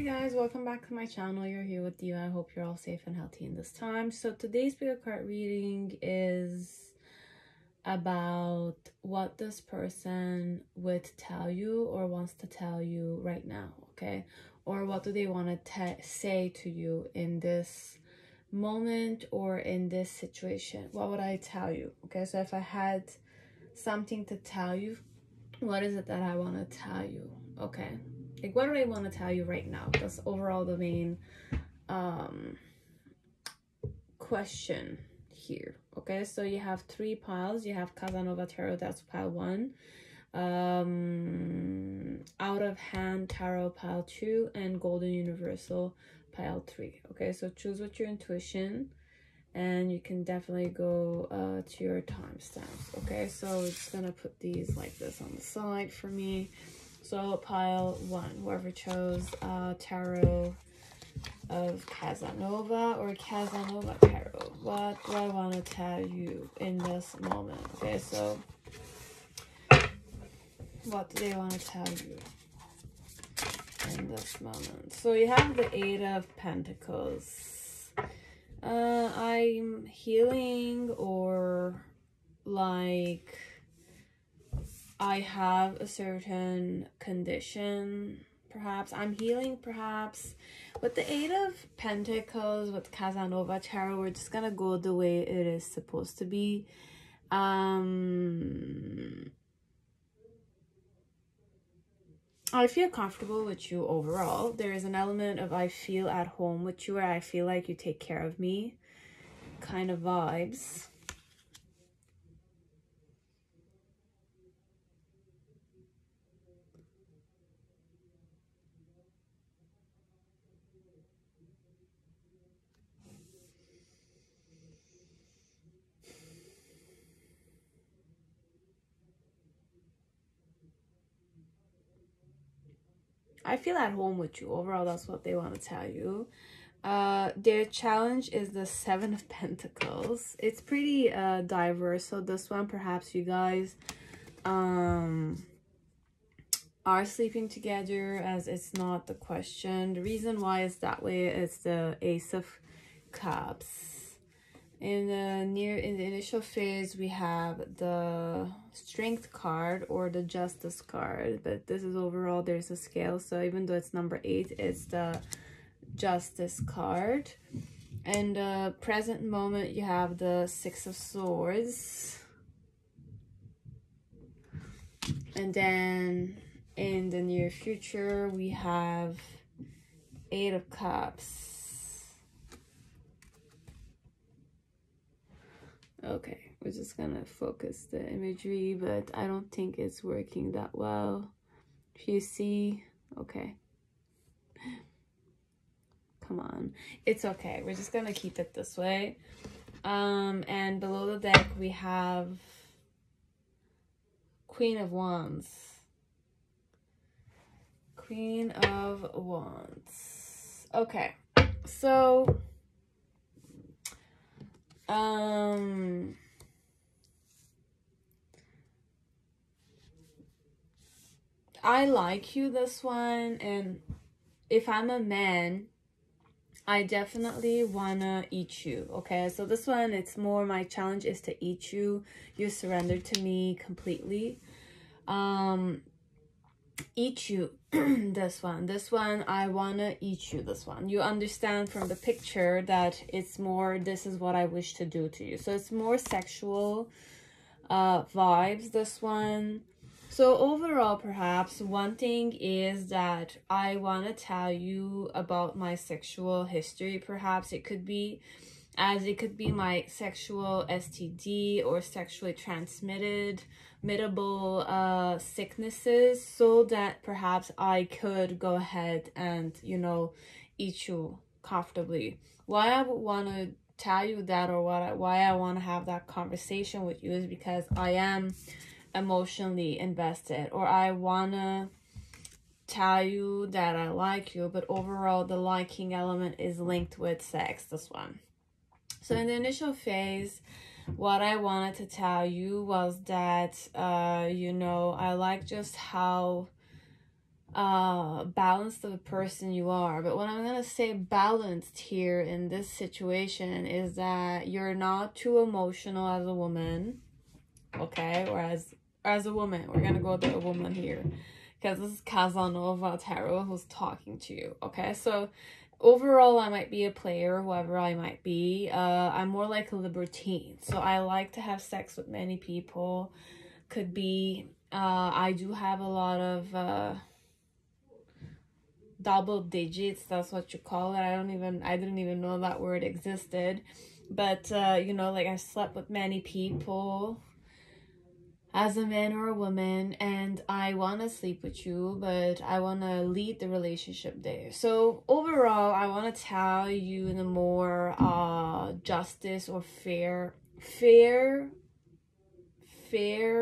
guys, welcome back to my channel. You're here with Diva. I hope you're all safe and healthy in this time. So today's pick a card reading is about what this person would tell you or wants to tell you right now, okay? Or what do they want to say to you in this moment or in this situation? What would I tell you? Okay, so if I had something to tell you, what is it that I want to tell you? Okay, like what do I want to tell you right now? That's overall the main question here. Okay, so you have three piles. You have Casanova Tarot, that's pile 1, Out of Hand Tarot pile 2, and Golden Universal pile 3. Okay, so choose with your intuition, and you can definitely go to your timestamps. Okay, so it's gonna put these like this on the side for me. So pile 1, whoever chose Tarot of Casanova or Casanova Tarot, what do I want to tell you in this moment? Okay, so what do they want to tell you in this moment? So you have the 8 of Pentacles. I'm healing, or like I have a certain condition, perhaps I'm healing, perhaps. With the 8 of Pentacles with Casanova Tarot, we're just gonna go the way it is supposed to be. I feel comfortable with you overall. There is an element of I feel at home with you, or I feel like you take care of me kind of vibes. I feel at home with you. Overall, that's what they want to tell you. Their challenge is the 7 of Pentacles. It's pretty diverse. So this one, perhaps you guys are sleeping together, as it's not the question. The reason why it's that way is the Ace of Cups. In the initial phase, we have the Strength card or the Justice card, but this is overall, there's a scale, so even though it's number 8, it's the Justice card. And the present moment, you have the 6 of Swords, and then in the near future, we have 8 of Cups. Okay, we're just gonna focus the imagery, but I don't think it's working that well. If you see, okay. Come on, it's okay. We're just gonna keep it this way. And below the deck, we have Queen of Wands. Queen of Wands. Okay, so I like you, this one, and if I'm a man, I definitely wanna eat you. Okay, so this one, it's more my challenge is to eat you. You surrender to me completely. Eat you. This one I wanna eat you. This one, you understand from the picture that it's more, this is what I wish to do to you, so it's more sexual vibes, this one. So overall, perhaps one thing is that I want to tell you about my sexual history. Perhaps it could be my sexual STD or sexually transmitted sicknesses, so that perhaps I could go ahead and, you know, eat you comfortably. Why I would want to tell you that, or why I want to have that conversation with you, is because I am emotionally invested, or I want to tell you that I like you, but overall the liking element is linked with sex, this one. So in the initial phase, what I wanted to tell you was that, you know, I like just how balanced of a person you are. But what I'm gonna say balanced here in this situation is that you're not too emotional as a woman, okay? Or as a woman. We're gonna go to a woman here, because this is Casanova tarot who's talking to you, okay? So overall, I might be a player, whoever I might be. I'm more like a libertine, so I like to have sex with many people. Could be I do have a lot of double digits, that's what you call it. I didn't even know that word existed. But you know, like, I slept with many people as a man or a woman, and I want to sleep with you, but I want to lead the relationship there. So overall, I want to tell you in a more justice or fair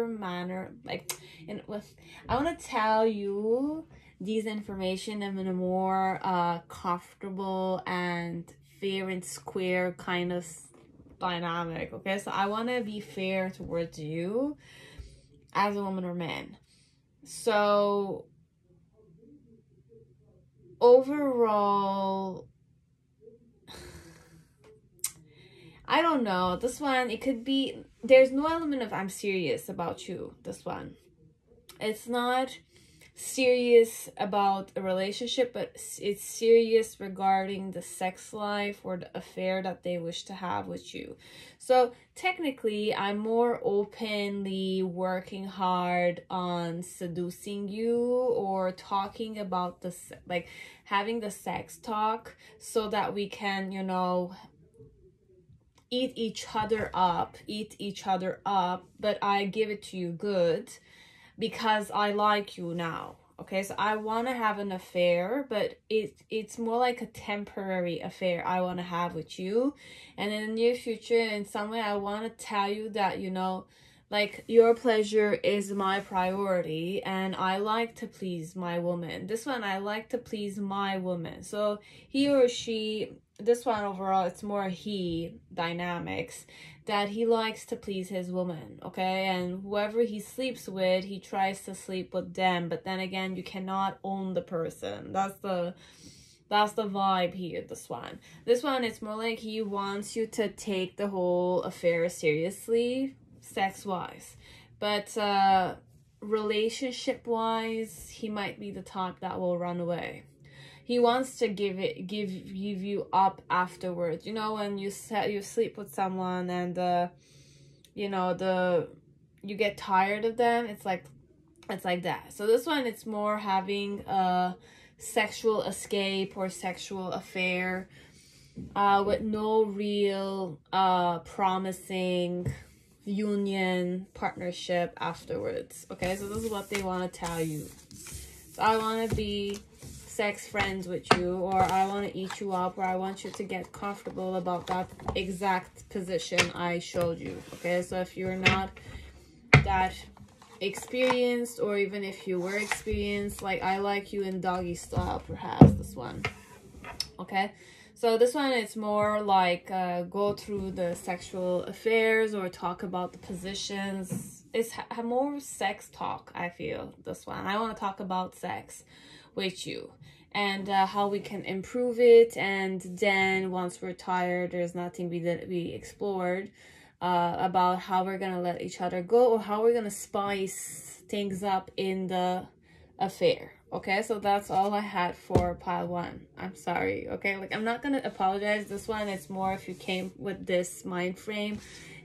manner, like, I want to tell you these information in a more comfortable and fair and square kind of dynamic, okay? So I want to be fair towards you as a woman or man. So overall, I don't know, this one, it could be, there's no element of I'm serious about you. This one, it's not serious about a relationship, but it's serious regarding the sex life or the affair that they wish to have with you. So technically, I'm more openly working hard on seducing you, or talking about this, like having the sex talk, so that we can, you know, eat each other up, but I give it to you good because I like you now, okay? So I want to have an affair, but it's more like a temporary affair I want to have with you. And in the near future, in some way, I want to tell you that, you know, like, your pleasure is my priority, and I like to please my woman. This one, I like to please my woman. So he or she, this one overall, it's more he dynamics, that he likes to please his woman, okay? And whoever he sleeps with, he tries to sleep with them. But then again, you cannot own the person. That's the vibe here. This one, it's more like he wants you to take the whole affair seriously, sex wise, but relationship wise, he might be the type that will run away. He wants to give you up afterwards. You know, when you sleep with someone and you know, you get tired of them, it's like that. So this one, it's more having a sexual escape or sexual affair with no real promising union, partnership afterwards, okay? So this is what they want to tell you. So I want to be sex friends with you, or I want to eat you up, or I want you to get comfortable about that exact position I showed you, okay? So if you're not that experienced, or even if you were experienced, like, I like you in doggy style, perhaps, this one, okay? So this one, it's more like go through the sexual affairs or talk about the positions. It's more sex talk, I feel, this one. I want to talk about sex with you and how we can improve it. And then once we're tired, there's nothing we explored about how we're going to let each other go, or how we're going to spice things up in the affair. Okay, so that's all I had for pile one. I'm sorry, okay? Like, I'm not gonna apologize. This one, it's more if you came with this mind frame,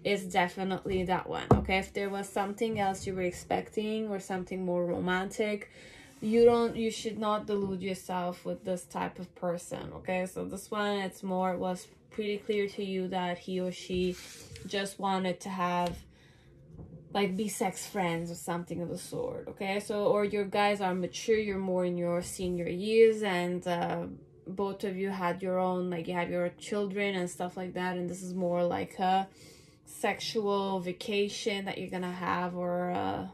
it's definitely that one, okay? If there was something else you were expecting, or something more romantic, you should not delude yourself with this type of person, okay? So this one, it was pretty clear to you that he or she just wanted to have, like, be sex friends or something of the sort, okay? So, or your guys are mature, you're more in your senior years, and both of you had your own, like, you have your children and stuff like that, and this is more like a sexual vacation that you're gonna have, or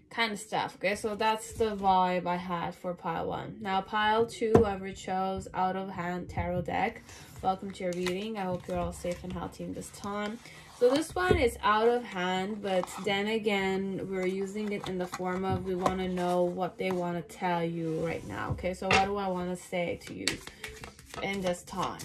kind of stuff, okay? So that's the vibe I had for pile one. Now pile two, whoever chose out of hand tarot deck, welcome to your reading. I hope you're all safe and healthy in this time. So this one is out of hand, but then again, we're using it in the form of we want to know what they want to tell you right now. Okay, so what do I want to say to you in this time?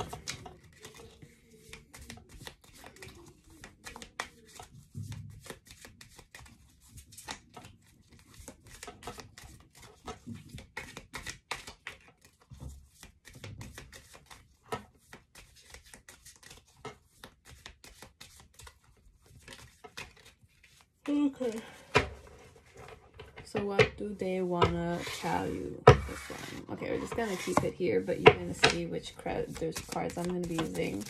Okay. So what do they wanna tell you? This one. Okay, we're just gonna keep it here, but you're gonna see which those cards I'm gonna be using.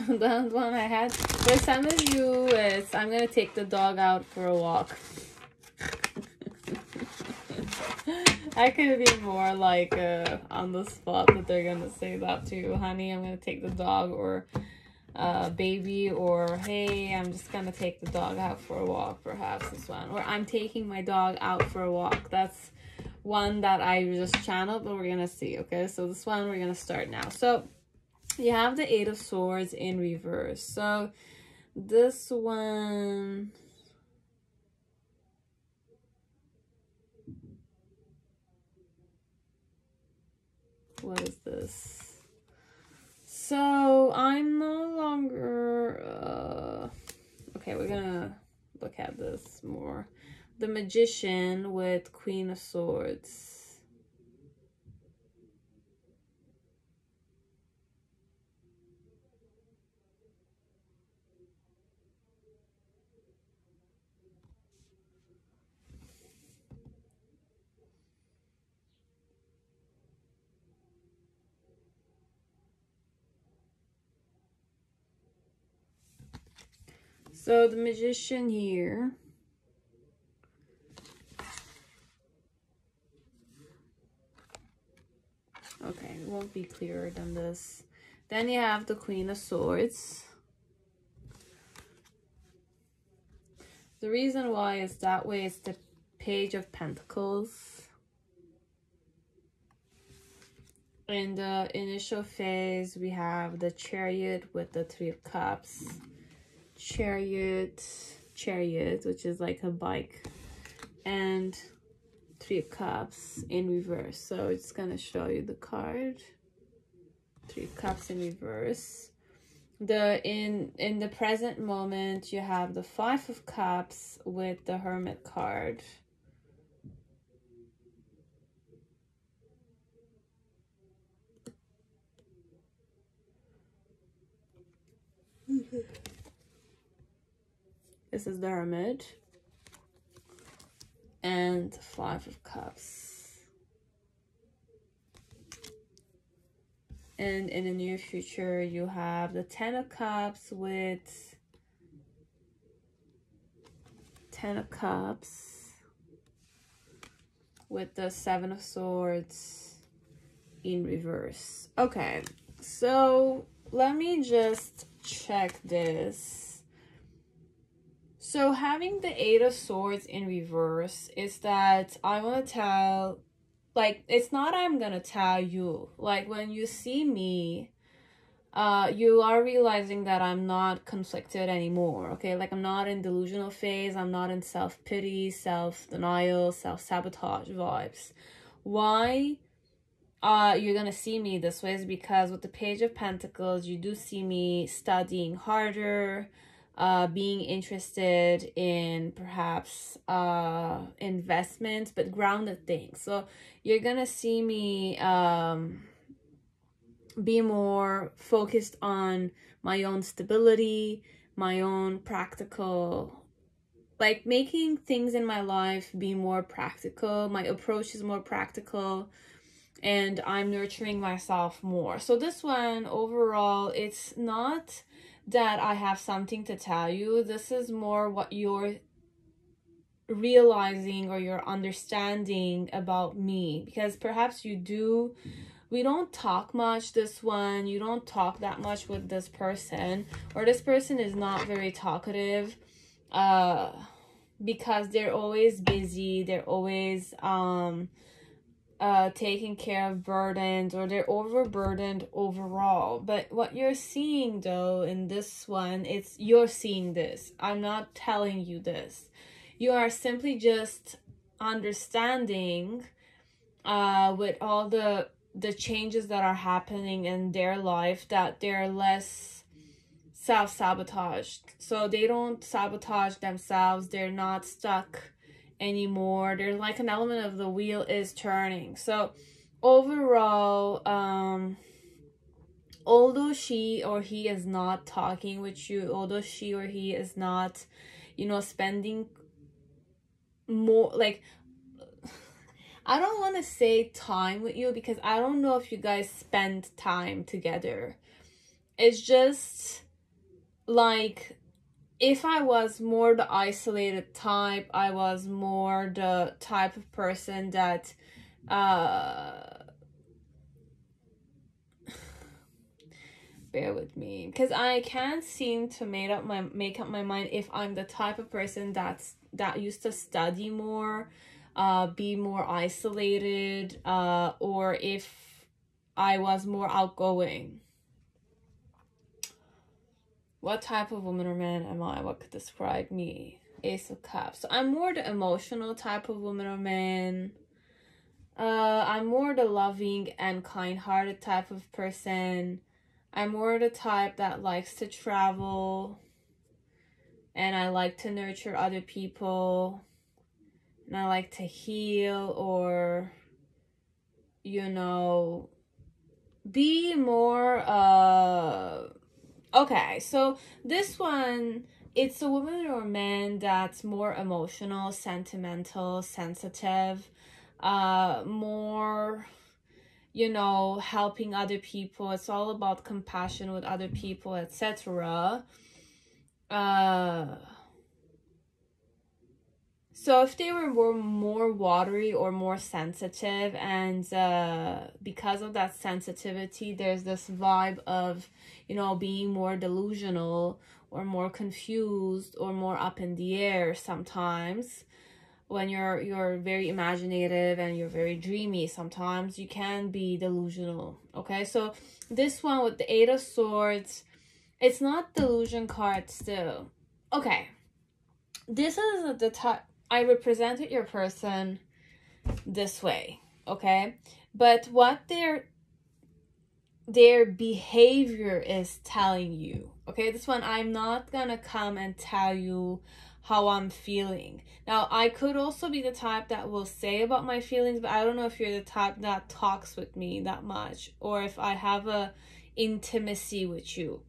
That one I had. For some of you, it's I'm gonna take the dog out for a walk. I could be more like on the spot that they're gonna say that to you. Honey, I'm gonna take the dog, or baby, or hey, I'm just gonna take the dog out for a walk, perhaps this one. Or I'm taking my dog out for a walk. That's one that I just channeled, but we're gonna see. Okay, so this one we're gonna start now. So you have the Eight of Swords in reverse. So this one, what is this? So I'm no longer okay, we're gonna look at this more. The Magician with Queen of Swords. So the Magician here. Okay, it won't be clearer than this. Then you have the Queen of Swords. The reason why is that way is the Page of Pentacles. In the initial phase, we have the Chariot with the Three of Cups. Chariot, which is like a bike, and Three of Cups in reverse. So it's gonna show you the card. Three of Cups in reverse. In the present moment, you have the Five of Cups with the Hermit card. This is the Hermit. And Five of Cups. And in the near future, you have the Ten of Cups with the Seven of Swords in reverse. Okay, so let me just check this. So having the Eight of Swords in reverse is that I want to tell, like, it's not I'm gonna tell you. Like, when you see me, you are realizing that I'm not conflicted anymore, okay? Like, I'm not in delusional phase. I'm not in self-pity, self-denial, self-sabotage vibes. Why you're gonna see me this way is because with the Page of Pentacles, you do see me studying harder, being interested in perhaps investments, but grounded things. So you're gonna see me be more focused on my own stability, my own practical, like making things in my life be more practical. My approach is more practical, and I'm nurturing myself more. So this one, overall, it's not that I have something to tell you. This is more what you're realizing or you're understanding about me, because perhaps you do we don't talk much. This one, you don't talk that much with this person, or this person is not very talkative, because they're always busy, they're always taking care of burdens, or they're overburdened overall. But what you're seeing though in this one, it's you're seeing this. I'm not telling you this. You are simply just understanding with all the changes that are happening in their life, that they're less self-sabotaged. So they don't sabotage themselves. They're not stuck anymore. There's like an element of the wheel is turning. So overall, although she or he is not talking with you, although she or he is not, you know, spending more, like, I don't want to say time with you, because I don't know if you guys spend time together. It's just like, if I was more the isolated type, I was more the type of person that bear with me, because I can't seem to make up my mind if I'm the type of person that used to study more, be more isolated, or if I was more outgoing. What type of woman or man am I? What could describe me? Ace of Cups. So I'm more the emotional type of woman or man. I'm more the loving and kind-hearted type of person. I'm more the type that likes to travel, and I like to nurture other people, and I like to heal, or, you know, be more, okay, so this one, it's a woman or man that's more emotional, sentimental, sensitive, more, you know, helping other people. It's all about compassion with other people, etc. So if they were more watery or more sensitive, and because of that sensitivity, there's this vibe of, you know, being more delusional or more confused or more up in the air sometimes. When you're very imaginative and you're very dreamy, sometimes you can be delusional. Okay, so this one with the Eight of Swords, it's not delusion card still. Okay, this is the type, I represented your person this way, okay? But what their behavior is telling you, okay? This one, I'm not gonna come and tell you how I'm feeling. Now, I could also be the type that will say about my feelings, but I don't know if you're the type that talks with me that much, or if I have a intimacy with you.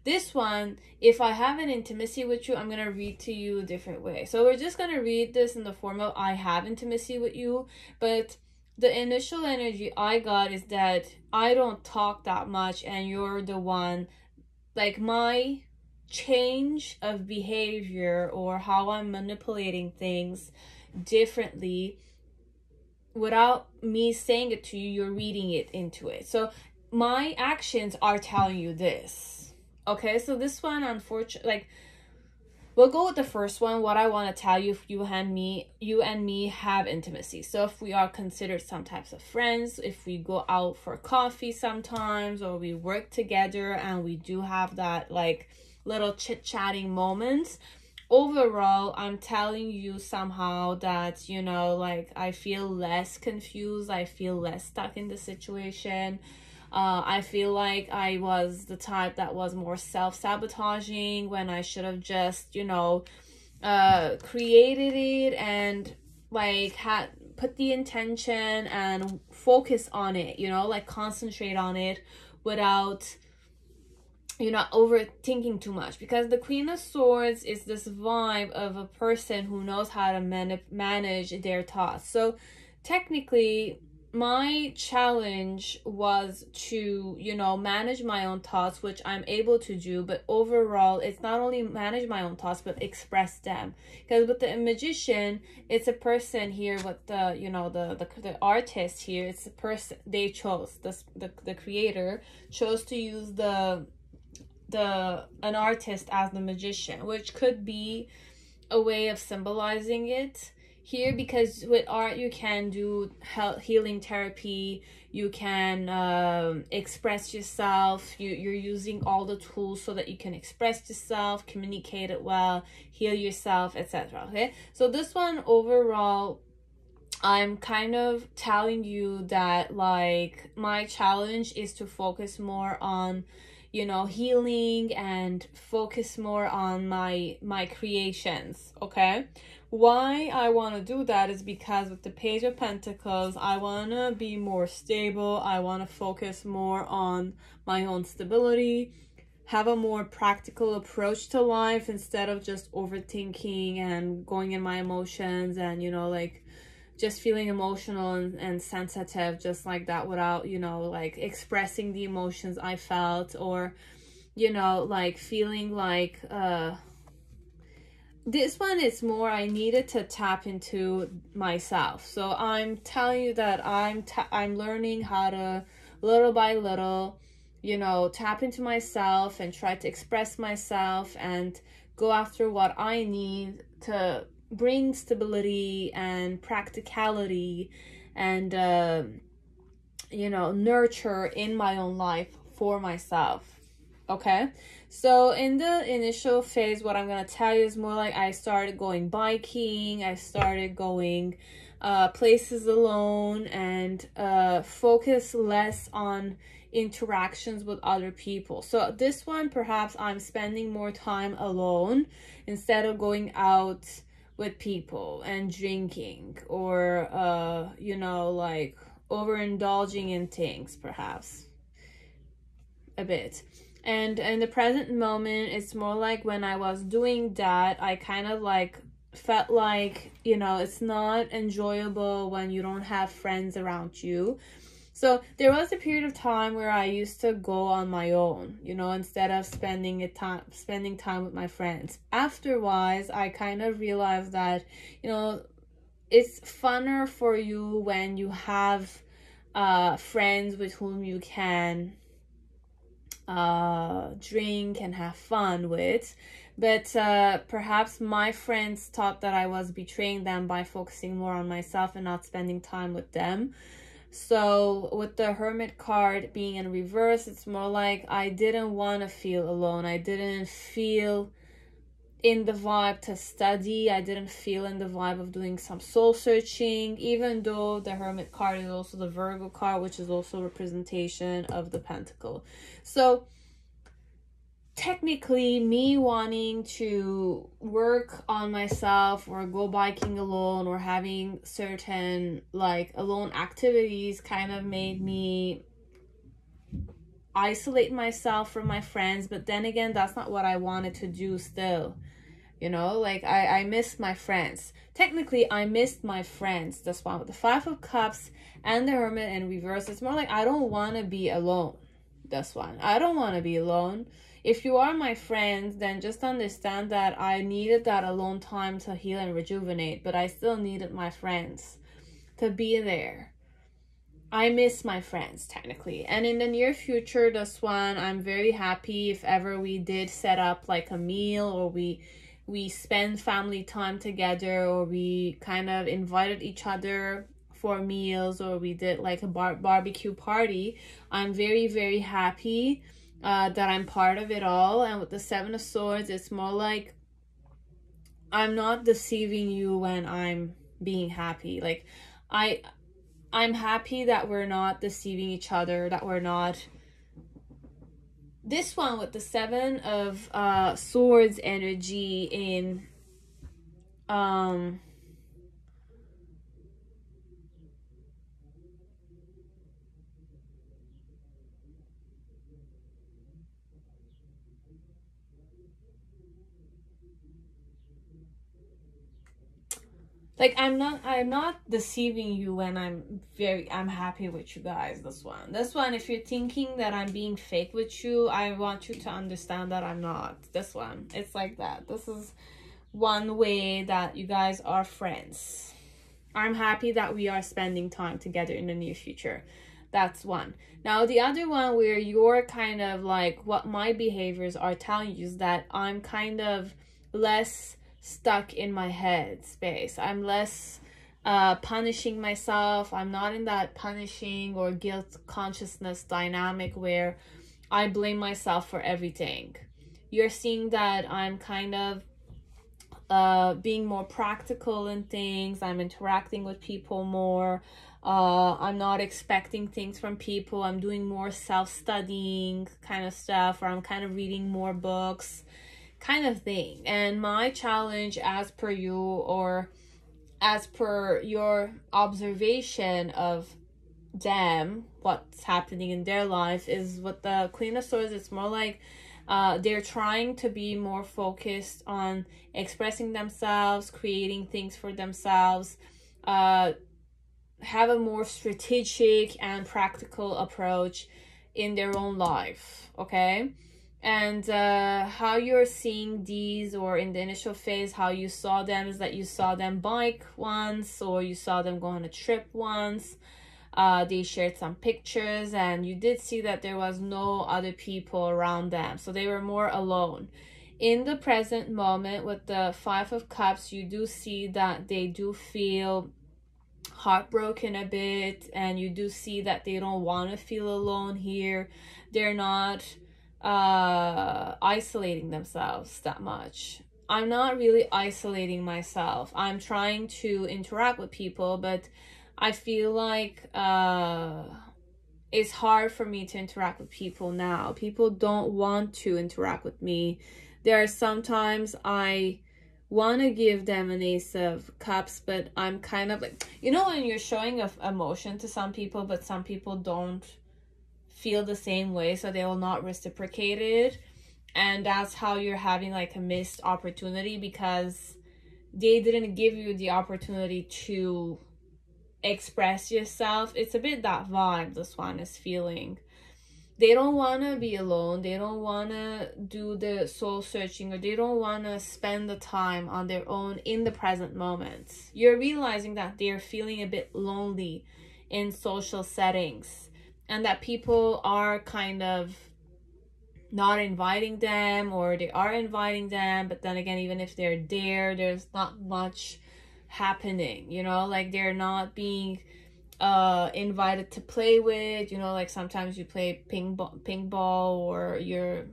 This one, if I have an intimacy with you, I'm going to read to you a different way. So we're just going to read this in the form of I have intimacy with you. But the initial energy I got is that I don't talk that much, and you're the one, like, my change of behavior or how I'm manipulating things differently, without me saying it to you, you're reading it into it. So my actions are telling you this. Okay, so this one, unfortunately, like, we'll go with the first one. What I want to tell you, if you and me have intimacy. So if we are considered some types of friends, if we go out for coffee sometimes, or we work together and we do have that, like, little chit-chatting moments, overall, I'm telling you somehow that, you know, like, I feel less confused. I feel less stuck in the situation. I feel like I was the type that was more self-sabotaging when I should have just, you know, created it and, like, had put the intention and focus on it, you know, like, concentrate on it without, you know, overthinking too much. Because the Queen of Swords is this vibe of a person who knows how to manage their thoughts. So technically, my challenge was to, you know, manage my own thoughts, which I'm able to do, but overall it's not only manage my own thoughts but express them. Because with the magician, it's a person here with the, you know, the artist here, it's a person they chose, the creator chose to use an artist as the magician, which could be a way of symbolizing it here, because with art you can do healing therapy, you can express yourself, you're using all the tools so that you can express yourself, communicate it well, heal yourself, etc. Okay, so this one overall, I'm kind of telling you that, like, my challenge is to focus more on, you know, healing and focus more on my creations. Okay, why I want to do that is because with the Page of Pentacles, I want to be more stable, I want to focus more on my own stability, have a more practical approach to life instead of just overthinking and going in my emotions and, you know, like just feeling emotional and sensitive just like that without, you know, like expressing the emotions I felt, or, you know, like feeling like this one is more I needed to tap into myself. So I'm telling you that I'm learning how to little by little, you know, tap into myself and try to express myself and go after what I need to bring stability and practicality and you know, nurture in my own life for myself. Okay, so in the initial phase, what I'm gonna tell you is more like I started going biking, I started going places alone, and focus less on interactions with other people. So this one, perhaps I'm spending more time alone instead of going out with people and drinking, or you know, like overindulging in things, perhaps a bit. And in the present moment, it's more like when I was doing that, I kind of like felt like, you know, it's not enjoyable when you don't have friends around you. So there was a period of time where I used to go on my own, you know, instead of spending time with my friends. Afterwards, I kind of realized that, you know, it's funner for you when you have friends with whom you can drink and have fun with. But perhaps my friends thought that I was betraying them by focusing more on myself and not spending time with them. So with the Hermit card being in reverse, it's more like I didn't want to feel alone. I didn't feel in the vibe to study. I didn't feel in the vibe of doing some soul searching, even though the Hermit card is also the Virgo card, which is also a representation of the Pentacle. So technically, me wanting to work on myself or go biking alone or having certain like alone activities kind of made me isolate myself from my friends. But then again, that's not what I wanted to do still. You know, like I missed my friends. Technically, I missed my friends. That's why with the Five of Cups and the Hermit in reverse, it's more like I don't want to be alone. That's why I don't want to be alone. If you are my friend, then just understand that I needed that alone time to heal and rejuvenate, but I still needed my friends to be there. I miss my friends, technically. And in the near future, this one, I'm very happy if ever we did set up like a meal, or we spend family time together, or we kind of invited each other for meals, or we did like a barbecue party. I'm very, very happy that I'm part of it all. And with the Seven of Swords, it's more like I'm not deceiving you when I'm being happy. Like I'm happy that we're not deceiving each other, that we're not. This one with the Seven of Swords energy in Like, I'm not deceiving you when I'm happy with you guys. This one, if you're thinking that I'm being fake with you, I want you to understand that I'm not. This one, it's like that. This is one way that you guys are friends. I'm happy that we are spending time together in the near future. That's one. Now, the other one where you're kind of like, what my behaviors are telling you is that I'm kind of less stuck in my head space. I'm less punishing myself. I'm not in that punishing or guilt consciousness dynamic where I blame myself for everything. You're seeing that I'm kind of being more practical in things. I'm interacting with people more. I'm not expecting things from people. I'm doing more self-studying kind of stuff, or I'm kind of reading more books kind of thing. And my challenge, as per you, or as per your observation of them, what's happening in their life, is with the Queen of Swords, it's more like they're trying to be more focused on expressing themselves, creating things for themselves, have a more strategic and practical approach in their own life, okay? And how you're seeing these, or in the initial phase, how you saw them, is that you saw them bike once, or you saw them go on a trip once. They shared some pictures, and you did see that there was no other people around them, so they were more alone. In the present moment, with the Five of Cups, you do see that they do feel heartbroken a bit, and you do see that they don't want to feel alone here. They're not isolating themselves that much. I'm not really isolating myself. I'm trying to interact with people, but I feel like it's hard for me to interact with people now. People don't want to interact with me. There are sometimes I want to give them an Ace of Cups, but I'm kind of like, you know, when you're showing emotion to some people, but some people don't feel the same way, so they will not reciprocate it. And that's how you're having like a missed opportunity, because they didn't give you the opportunity to express yourself. It's a bit that vibe this one is feeling. They don't want to be alone. They don't want to do the soul searching, or they don't want to spend the time on their own in the present moment. You're realizing that they're feeling a bit lonely in social settings, and that people are kind of not inviting them, or they are inviting them, but then again, even if they're there, there's not much happening, you know, like they're not being invited to play with, you know, like sometimes you play ping ball or your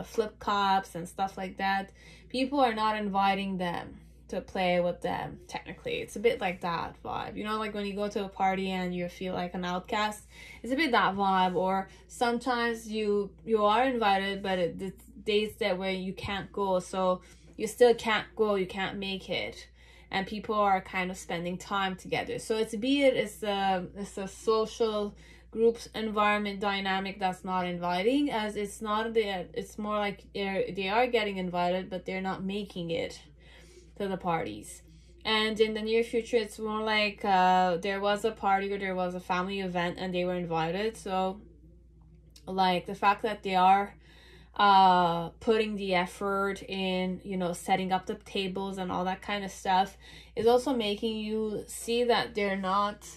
flip cups and stuff like that. People are not inviting them to play with them. Technically, it's a bit like that vibe, you know, like when you go to a party and you feel like an outcast. It's a bit that vibe. Or sometimes you are invited, but the days that where you can't go, so you still can't go, you can't make it, and people are kind of spending time together. So it's a social groups environment dynamic that's not inviting, as it's more like they are getting invited, but they're not making it to the parties. And in the near future, it's more like there was a party or there was a family event and they were invited. So like the fact that they are putting the effort in, you know, setting up the tables and all that kind of stuff, is also making you see that they're not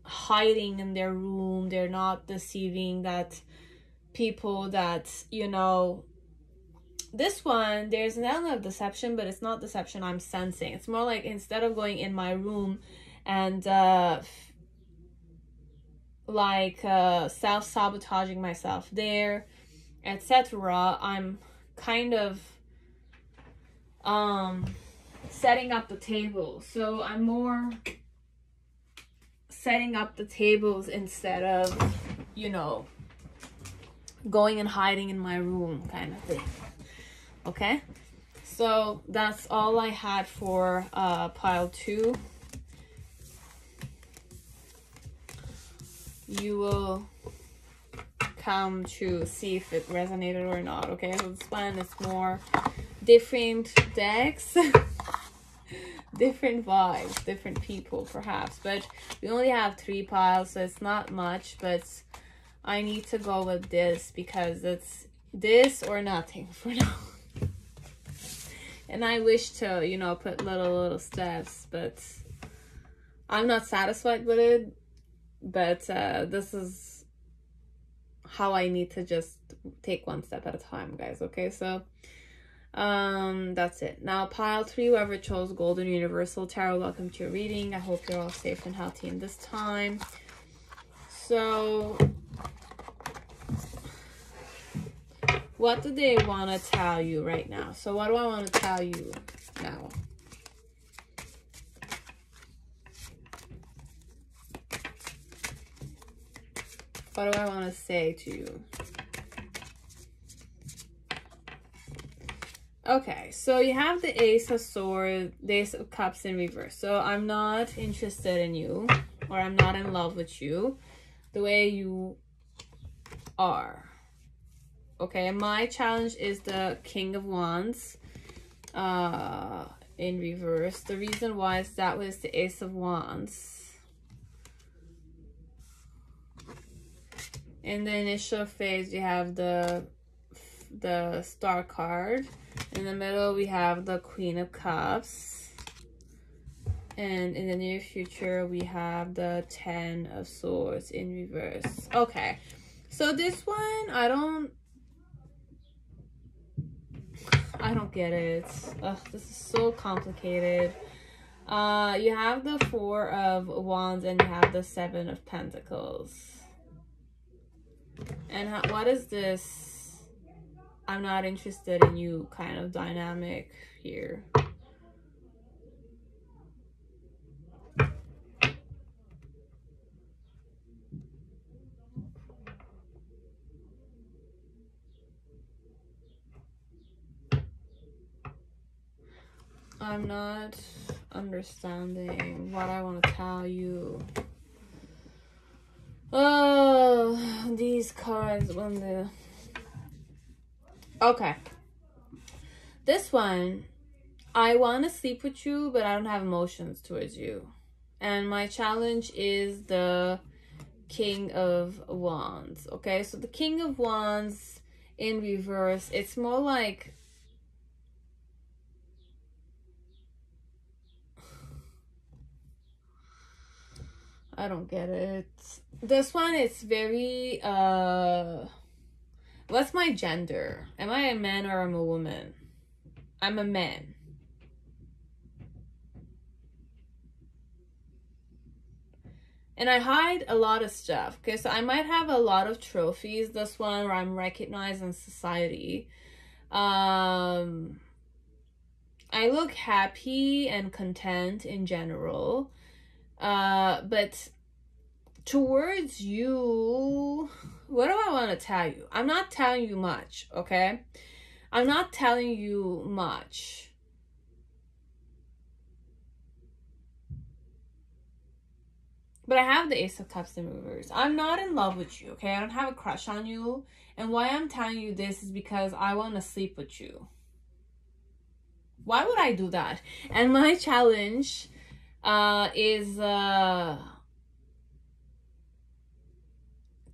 hiding in their room. They're not deceiving that people that, you know, this one, there's an element of deception, but it's not deception I'm sensing. It's more like, instead of going in my room and self-sabotaging myself there, etc., I'm kind of setting up the table. So I'm more setting up the tables instead of, you know, going and hiding in my room kind of thing. Okay, so that's all I had for pile 2. You will come to see if it resonated or not. Okay, so this one is more different decks. different vibes, different people perhaps, but we only have 3 piles, so it's not much, but I need to go with this because it's this or nothing for now. And I wish to, you know, put little steps, but I'm not satisfied with it. But this is how I need to just take one step at a time, guys. Okay, so that's it. Now pile 3, whoever chose Golden Universal Tarot, welcome to your reading. I hope you're all safe and healthy in this time. So what do they want to tell you right now? So what do I want to tell you now? What do I want to say to you? Okay, so you have the Ace of Swords, the Ace of Cups in reverse. So I'm not interested in you, or I'm not in love with you the way you are. Okay, my challenge is the King of Wands in reverse. The reason why is that was the Ace of Wands. In the initial phase, you have the Star card. In the middle, we have the Queen of Cups. And in the near future, we have the 10 of Swords in reverse. Okay, so this one, I don't get it. Ugh, this is so complicated. You have the 4 of Wands and you have the 7 of Pentacles. And what is this I'm not interested in you kind of dynamic here? I'm not understanding what I want to tell you. Oh, these cards when the... Okay. This one, I want to sleep with you, but I don't have emotions towards you. And my challenge is the King of Wands. Okay, so the King of Wands in reverse, it's more like... I don't get it. This one, it's very, what's my gender? Am I a man or am I a woman? I'm a man. And I hide a lot of stuff. Okay, so I might have a lot of trophies. This one where I'm recognized in society. I look happy and content in general. But towards you, what do I want to tell you? I'm not telling you much, okay? I'm not telling you much. But I have the Ace of Cups in reverse. I'm not in love with you, okay? I don't have a crush on you. And why I'm telling you this is because I want to sleep with you. Why would I do that? And my challenge is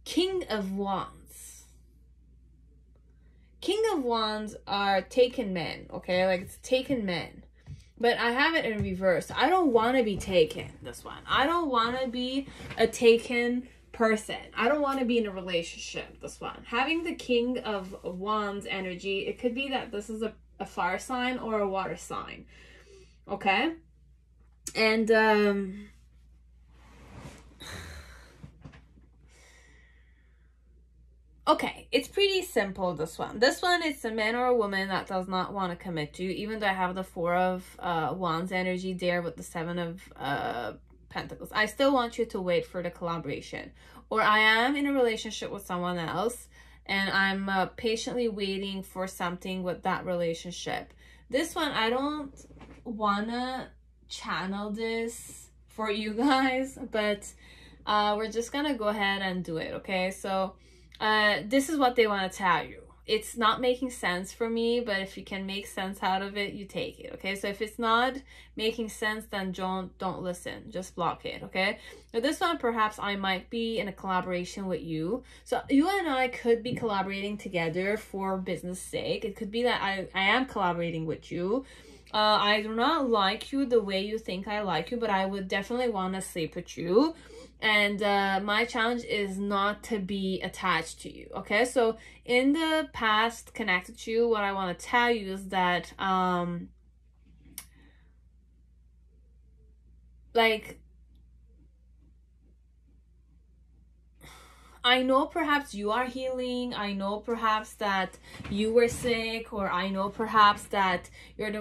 King of Wands. King of Wands are taken men, okay? Like, it's taken men. But I have it in reverse. I don't want to be taken, this one. I don't want to be a taken person. I don't want to be in a relationship, this one. Having the King of Wands energy, it could be that this is a fire sign or a water sign, okay? And okay, it's pretty simple, this one. This one, it's a man or a woman that does not want to commit to you, even though I have the 4 of Wands energy there with the 7 of Pentacles. I still want you to wait for the collaboration. Or I am in a relationship with someone else, and I'm patiently waiting for something with that relationship. This one, I don't want to channel this for you guys, but we're just gonna go ahead and do it, okay? So this is what they want to tell you. it's not making sense for me, but if you can make sense out of it, you take it, okay? So if it's not making sense, then don't listen, just block it, okay? Now this one, perhaps I might be in a collaboration with you. So you and I could be collaborating together for business sake. It could be that I am collaborating with you. I do not like you the way you think I like you, but I would definitely want to sleep with you. And my challenge is not to be attached to you, okay? So in the past connected to you, what I want to tell you is that like, I know perhaps you are healing. I know perhaps that you were sick, or I know perhaps that you're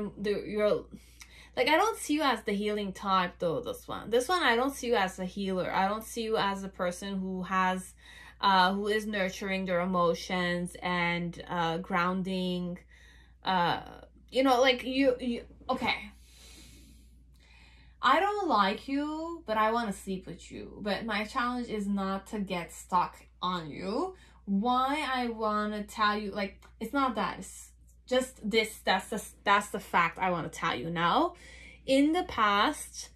like, I don't see you as the healing type though. This one I don't see you as a healer. I don't see you as a person who has who is nurturing their emotions and grounding, you know, like you okay, I don't like you, but I want to sleep with you. But my challenge is not to get stuck on you. Why I want to tell you, like, it's not that. It's just this. That's the fact I want to tell you now. In the past,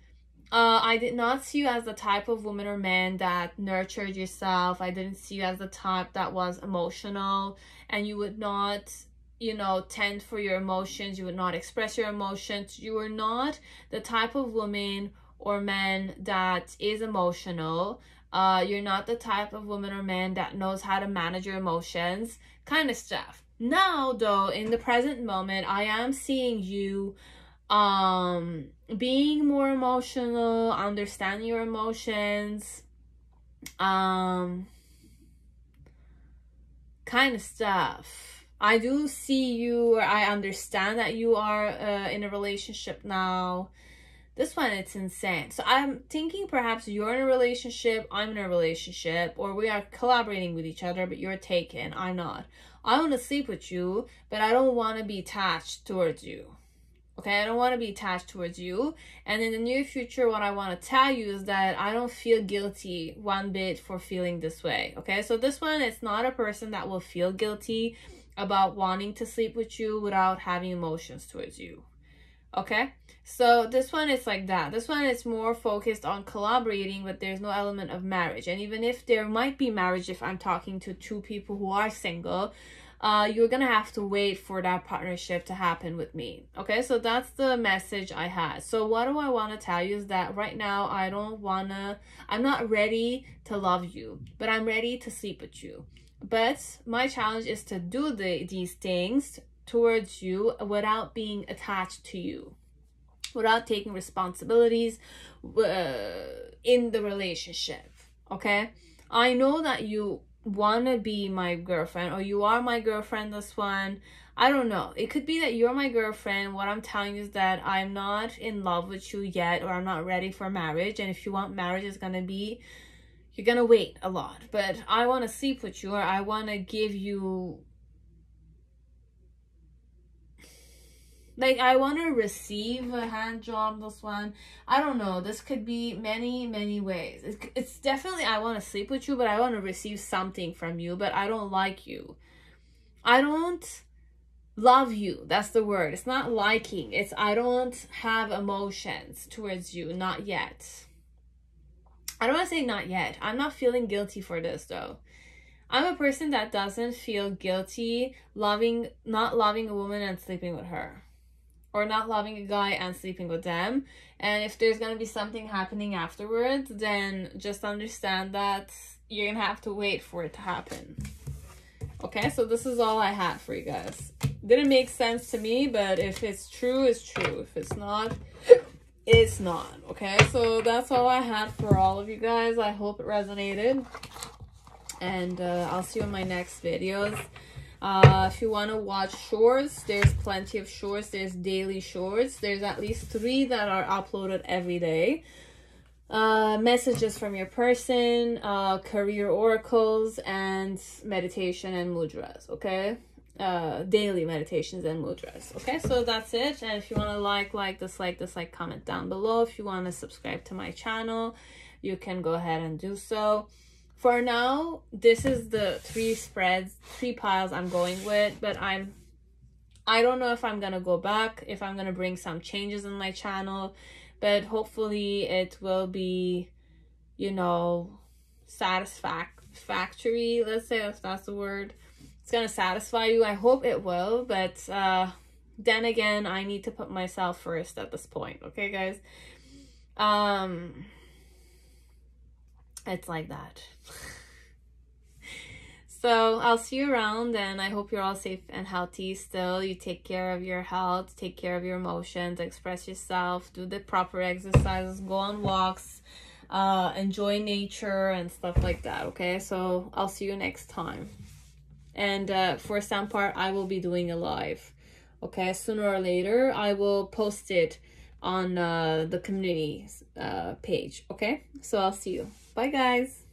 I did not see you as the type of woman or man that nurtured yourself. I didn't see you as the type that was emotional, and you would not, you know, tend for your emotions. You would not express your emotions. You were not the type of woman or man that is emotional. You're not the type of woman or man that knows how to manage your emotions, kind of stuff. Now though, in the present moment, I am seeing you being more emotional, understanding your emotions, kind of stuff. I do see you, or I understand that you are in a relationship now. This one, it's insane. So I'm thinking perhaps you're in a relationship, I'm in a relationship, or we are collaborating with each other, but you're taken, I'm not. I want to sleep with you, but I don't want to be attached towards you. Okay, I don't want to be attached towards you. And in the near future, what I want to tell you is that I don't feel guilty one bit for feeling this way. Okay, so this one, it's not a person that will feel guilty about wanting to sleep with you without having emotions towards you. Okay, so this one is like that. This one is more focused on collaborating, but there's no element of marriage. And even if there might be marriage, if I'm talking to two people who are single, you're gonna have to wait for that partnership to happen with me. Okay, so that's the message I had. So what do I want to tell you is that right now I'm not ready to love you, but I'm ready to sleep with you. But my challenge is to do these things towards you without being attached to you, without taking responsibilities in the relationship. Okay, I know that you want to be my girlfriend, or you are my girlfriend. This one, I don't know, it could be that you're my girlfriend. What I'm telling you is that I'm not in love with you yet, or I'm not ready for marriage. And if you want marriage, it's gonna be, you're gonna wait a lot. But I want to sleep with you, or I want to give you, like, I want to receive a hand job. This one, I don't know, this could be many ways. It's definitely, I want to sleep with you, but I want to receive something from you. But I don't like you. I don't love you. That's the word. It's not liking. It's I don't have emotions towards you. Not yet. I don't want to say not yet. I'm not feeling guilty for this though. I'm a person that doesn't feel guilty not loving a woman and sleeping with her, or not loving a guy and sleeping with them. And if there's gonna be something happening afterwards, then just understand that you're gonna have to wait for it to happen. Okay, so this is all I had for you guys. Didn't make sense to me, but if it's true, it's true. If it's not, it's not. Okay, so that's all I had for all of you guys. I hope it resonated, and I'll see you in my next videos. If you want to watch shorts, there's plenty of shorts. There's daily shorts. There's at least 3 that are uploaded every day. Messages from your person, career oracles, and meditation and mudras. Okay, daily meditations and mudras. Okay, so that's it. And if you want to like, dislike, comment down below. If you want to subscribe to my channel, you can go ahead and do so. for now, this is the 3 piles I'm going with, but I don't know if I'm gonna go back, if I'm gonna bring some changes in my channel, but hopefully it will be, you know, satisfactory, let's say, if that's the word. It's gonna satisfy you. I hope it will, but then again, I need to put myself first at this point, okay, guys? It's like that. So I'll see you around, and I hope you're all safe and healthy still. You take care of your health, take care of your emotions, express yourself, do the proper exercises, go on walks, enjoy nature and stuff like that, okay? So I'll see you next time. And for some part, I will be doing a live, okay? Sooner or later, I will post it on the community page, okay? So I'll see you. Bye, guys.